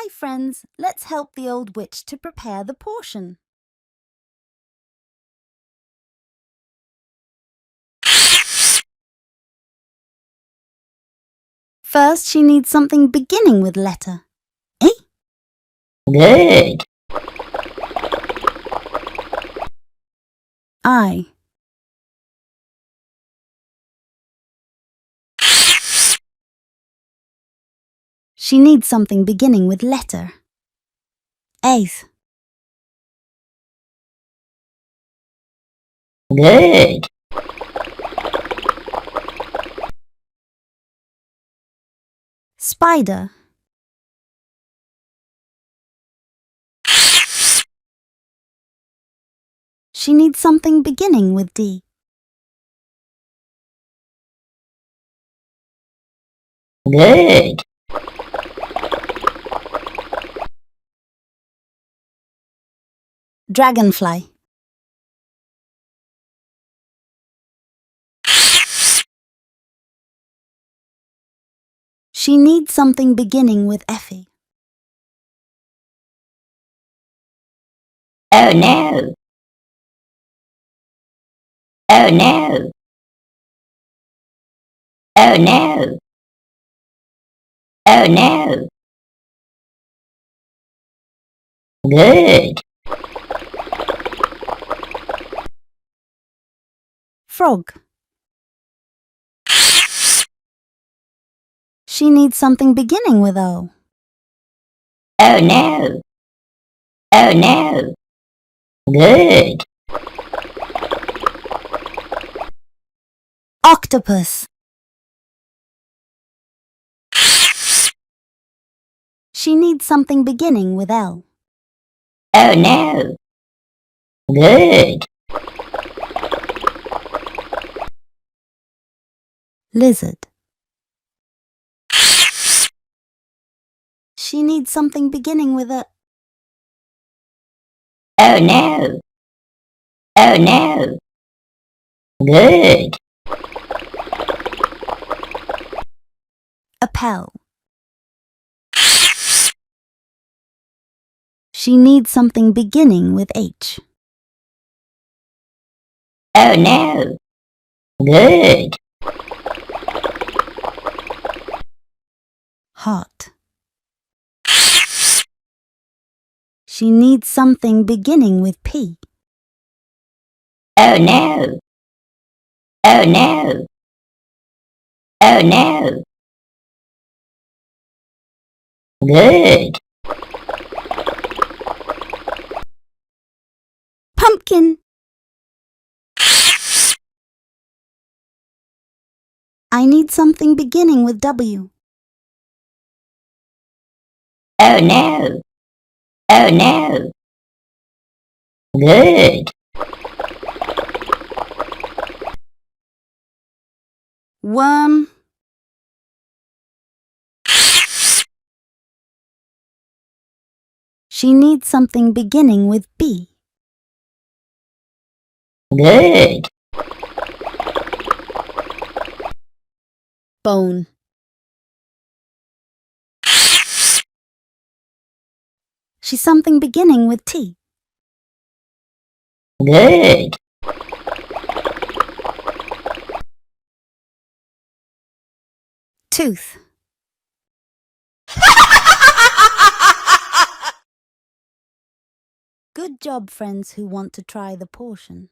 Hi friends, let's help the old witch to prepare the portion. First, she needs something beginning with letter A. Good. I. She needs something beginning with letter A's. Good. Spider. She needs something beginning with D. Good. Dragonfly. She needs something beginning with Effie. Oh no. Oh no. Oh no. Oh no. Good. Frog. She needs something beginning with O. Oh no. Oh no. Good. Octopus. She needs something beginning with L. Oh no. Good. Lizard. She needs something beginning with a Oh no. Oh no. Good. Appel. She needs something beginning with H. Oh no. Good. Heart. She needs something beginning with P. Oh no. Oh no. Oh no. Good. Pumpkin. I need something beginning with W. Oh no. Oh no. Good. Worm. She needs something beginning with B. Good. Bone. She's something beginning with T. Good. Tooth. Good job, friends who want to try the portion.